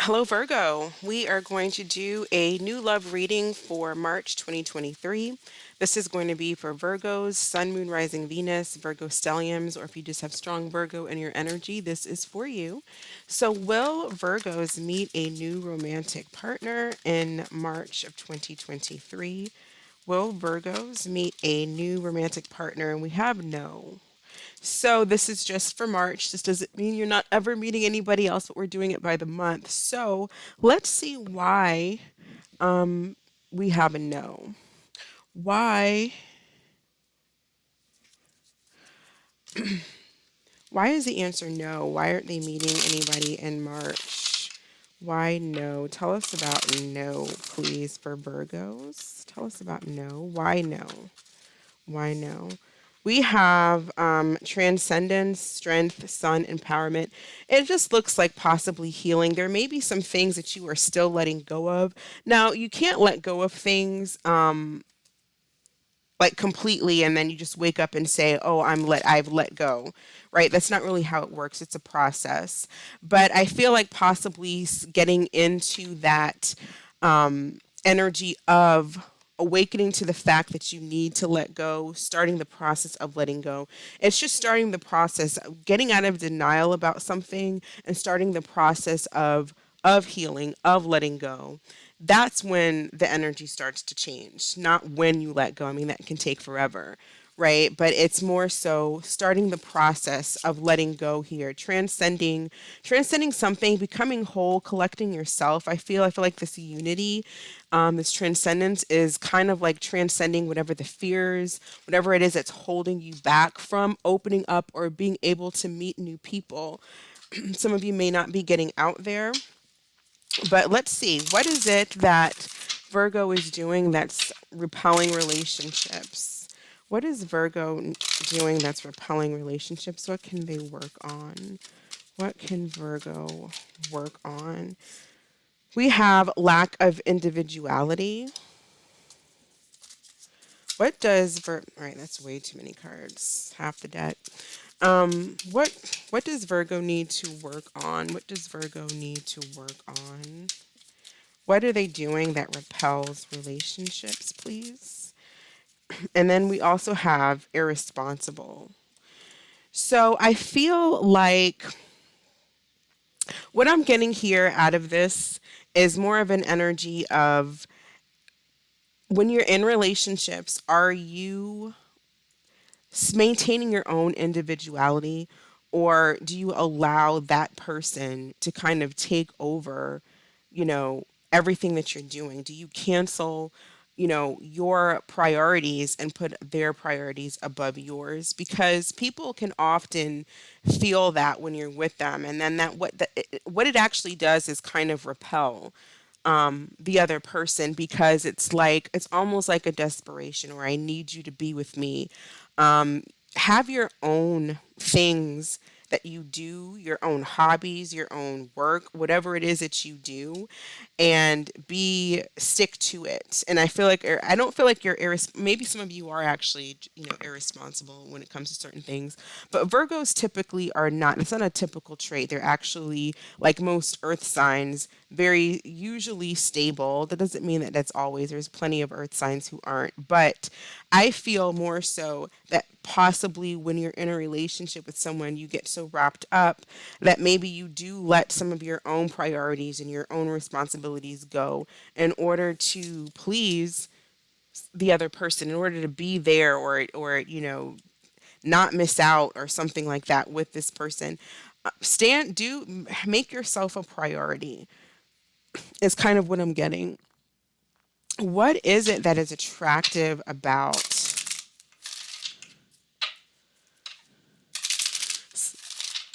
Hello, Virgo. We are going to do a new love reading for March 2023. This is going to be for Virgos, Sun, Moon, Rising, Venus, Virgo stelliums, or if you just have strong Virgo in your energy, this is for you. So, will Virgos meet a new romantic partner in March of 2023? Will Virgos meet a new romantic partner? And we have no. So this is just for March. This doesn't mean you're not ever meeting anybody else, but we're doing it by the month. So let's see why we have a no. Why why is the answer no? Why aren't they meeting anybody in March? Why no? Tell us about no, please, for Virgos. Tell us about no. Why no? Why no? We have transcendence, strength, sun, empowerment. It just looks like possibly healing. There may be some things that you are still letting go of. Now, you can't let go of things like completely and then you just wake up and say, "Oh, I've let go." Right? That's not really how it works. It's a process. But I feel like possibly getting into that energy of awakening to the fact that you need to let go, starting the process of letting go. It's just starting the process of getting out of denial about something and starting the process of healing, of letting go. That's when the energy starts to change, not when you let go. I mean, that can take forever, right? But it's more so starting the process of letting go here, transcending something, becoming whole, collecting yourself. I feel like this unity, this transcendence is kind of like transcending whatever the fears, whatever it is that's holding you back from opening up or being able to meet new people. Some of you may not be getting out there, but let's see, what is it that Virgo is doing that's repelling relationships? What is Virgo doing that's repelling relationships? What can they work on? What can Virgo work on? We have lack of individuality. What does All right, that's way too many cards. Half the deck. What does Virgo need to work on? What does Virgo need to work on? What are they doing that repels relationships, please? And then we also have irresponsible. So I feel like what I'm getting here out of this is more of an energy of when you're in relationships, are you maintaining your own individuality, or do you allow that person to kind of take over, you know, everything that you're doing? Do you cancel, your priorities and put their priorities above yours? Because people can often feel that when you're with them, and then what it actually does is kind of repel the other person, because it's almost like a desperation where I need you to be with me. Have your own things that you do, your own hobbies, your own work, whatever it is that you do, and be stick to it. And I don't feel like you're maybe some of you are actually, irresponsible when it comes to certain things, but Virgos typically are not. It's not a typical trait. They're actually, like most earth signs, very usually stable. That doesn't mean that that's always. There's plenty of earth signs who aren't, but I feel more so that possibly when you're in a relationship with someone, you get so wrapped up that maybe you do let some of your own priorities and your own responsibilities go in order to please the other person, in order to be there, or not miss out or something like that with this person. Stand do Make yourself a priority is kind of what I'm getting. What is it that is attractive about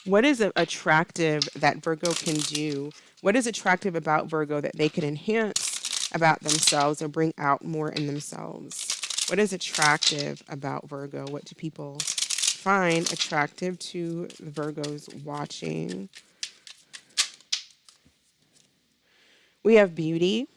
what is attractive that Virgo can do? What is attractive about Virgo that they can enhance about themselves or bring out more in themselves? What is attractive about Virgo? What do people find attractive to the Virgos watching? We have beauty.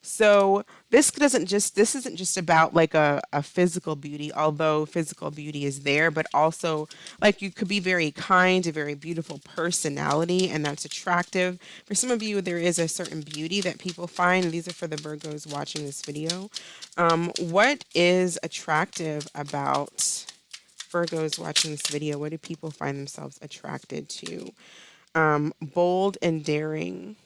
So this isn't just about like a physical beauty, although physical beauty is there, but also like you could be very kind, a very beautiful personality, and that's attractive. For some of you, there is a certain beauty that people find. These are for the Virgos watching this video. What is attractive about Virgos watching this video? What do people find themselves attracted to? Bold and daring.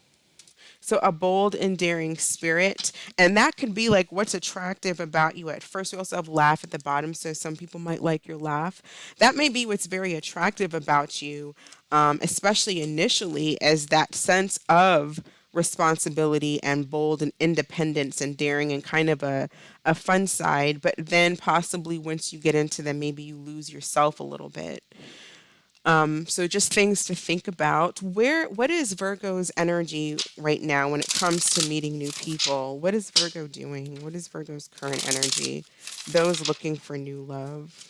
So a bold and daring spirit. And that could be like what's attractive about you at first. We also have laugh at the bottom. So some people might like your laugh. That may be what's very attractive about you, especially initially, as that sense of responsibility and bold and independence and daring and kind of a fun side. But then possibly once you get into them, maybe you lose yourself a little bit. So just things to think about. What is Virgo's energy right now when it comes to meeting new people? What is Virgo doing? What is Virgo's current energy? Those looking for new love.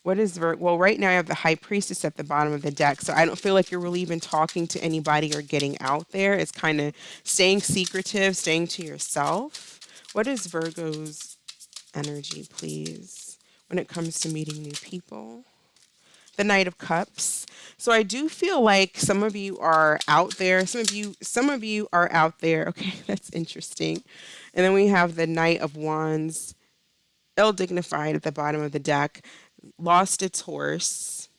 What is Virgo? Well, right now I have the High Priestess at the bottom of the deck, so I don't feel like you're really even talking to anybody or getting out there. It's kind of staying secretive, staying to yourself. What is Virgo's energy, please, when it comes to meeting new people? The Knight of Cups. So I do feel like some of you are out there. Some of you are out there. Okay, that's interesting. And then we have the Knight of Wands, ill-dignified at the bottom of the deck, lost its horse,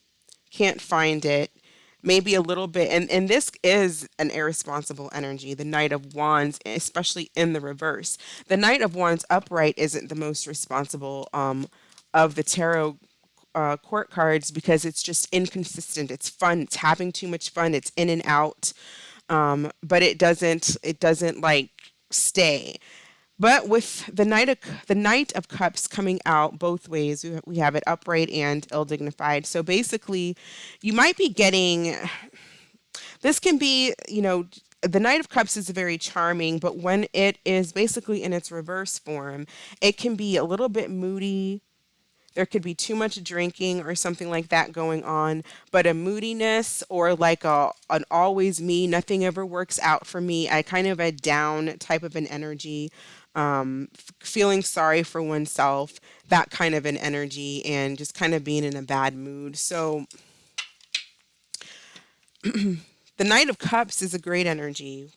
can't find it. Maybe a little bit, and this is an irresponsible energy, the Knight of Wands, especially in the reverse. The Knight of Wands upright isn't the most responsible of the tarot court cards because it's just inconsistent. It's fun. It's having too much fun. It's in and out, but it doesn't like stay. But with the Knight of Cups coming out both ways, we have it upright and ill dignified. So basically, you might be getting this can be, the Knight of Cups is very charming, but when it is basically in its reverse form, it can be a little bit moody. There could be too much drinking or something like that going on, but a moodiness or like an always me, nothing ever works out for me. I kind of a down type of an energy, feeling sorry for oneself, that kind of an energy, and just kind of being in a bad mood. So the Knight of Cups is a great energy,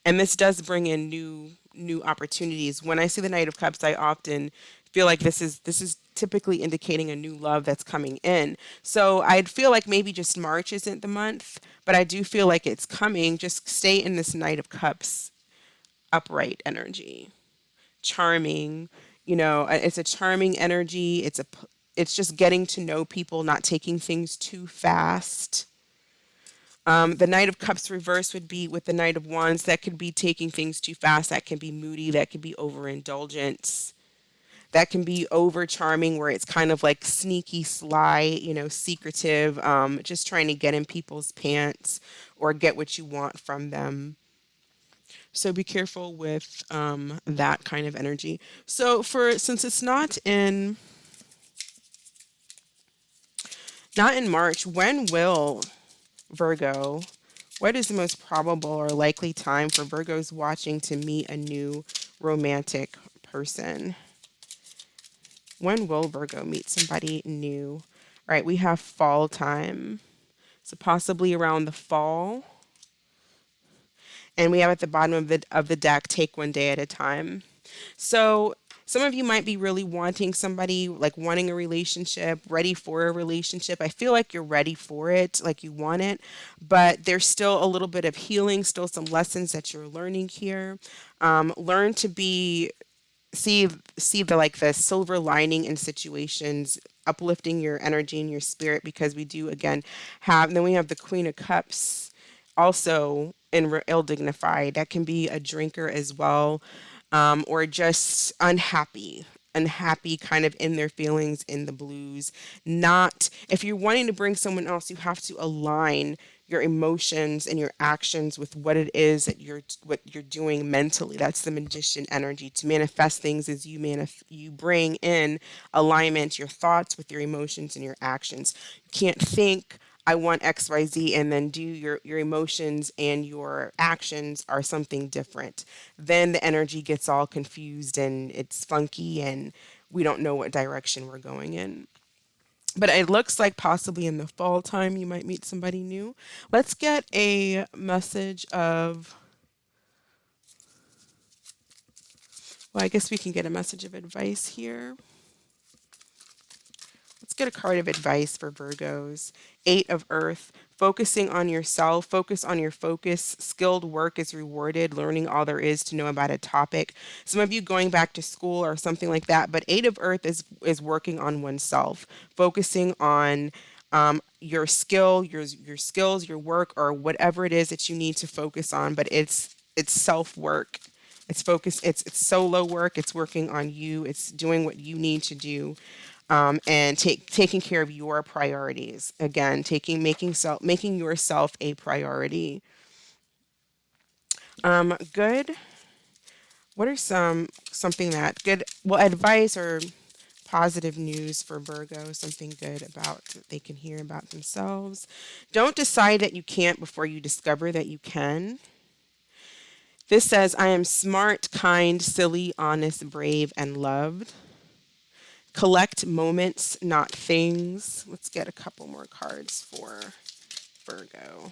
and this does bring in new opportunities. When I see the Knight of Cups, I often feel like this is typically indicating a new love that's coming in. So I'd feel like maybe just March isn't the month, but I do feel like it's coming. Just stay in this Knight of Cups upright energy. Charming, it's a charming energy. It's just getting to know people, not taking things too fast. The Knight of Cups reverse would be with the Knight of Wands. That could be taking things too fast. That can be moody. That could be overindulgence. That can be over charming, where it's kind of like sneaky, sly, secretive, just trying to get in people's pants or get what you want from them. So be careful with that kind of energy. So since it's not in March, when will Virgo, what is the most probable or likely time for Virgos watching to meet a new romantic person? When will Virgo meet somebody new? All right, we have fall time. So possibly around the fall. And we have at the bottom of the deck, take one day at a time. So some of you might be really wanting somebody, like wanting a relationship, ready for a relationship. I feel like you're ready for it, like you want it, but there's still a little bit of healing, still some lessons that you're learning here. Learn to see the silver lining in situations, uplifting your energy and your spirit, because we do again have, and then we have the Queen of Cups also in ill dignified. That can be a drinker as well, or just unhappy kind of in their feelings, in the blues. Not, if you're wanting to bring someone else, you have to align your emotions and your actions with what it is that you're doing mentally. That's the Magician energy. To manifest things is you bring in alignment, your thoughts with your emotions and your actions. You can't think I want XYZ, and then do your emotions and your actions are something different. Then the energy gets all confused and it's funky and we don't know what direction we're going in. But it looks like possibly in the fall time you might meet somebody new. Let's get a message of, well, I guess we can get a message of advice here. Let's get a card of advice for Virgos. Eight of Earth, focusing on yourself, focus on your focus. Skilled work is rewarded, learning all there is to know about a topic. Some of you going back to school or something like that, but Eight of Earth is working on oneself, focusing on your skill, your skills, your work, or whatever it is that you need to focus on, but it's self work. It's focus. It's solo work. It's working on you. It's doing what you need to do, and taking care of your priorities. Again, making yourself a priority. Good. What are something that good? Well, advice or positive news for Virgo. Something good about that they can hear about themselves. Don't decide that you can't before you discover that you can. This says, I am smart, kind, silly, honest, brave, and loved. Collect moments, not things. Let's get a couple more cards for Virgo.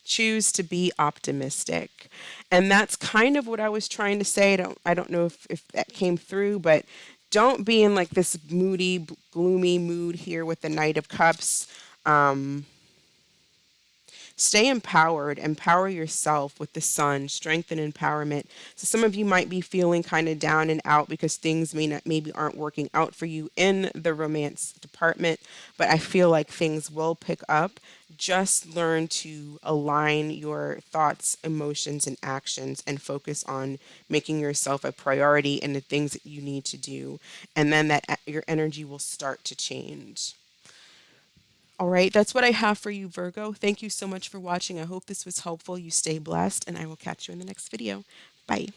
Choose to be optimistic. And that's kind of what I was trying to say. I don't know if that came through, but don't be in like this moody, gloomy mood here with the Knight of Cups. Um, Stay empowered, empower yourself with the sun, strength and empowerment. So some of you might be feeling kind of down and out because things maybe aren't working out for you in the romance department, but I feel like things will pick up. Just learn to align your thoughts, emotions, and actions and focus on making yourself a priority in the things that you need to do. And then your energy will start to change. All right, that's what I have for you, Virgo. Thank you so much for watching. I hope this was helpful. You stay blessed, and I will catch you in the next video. Bye.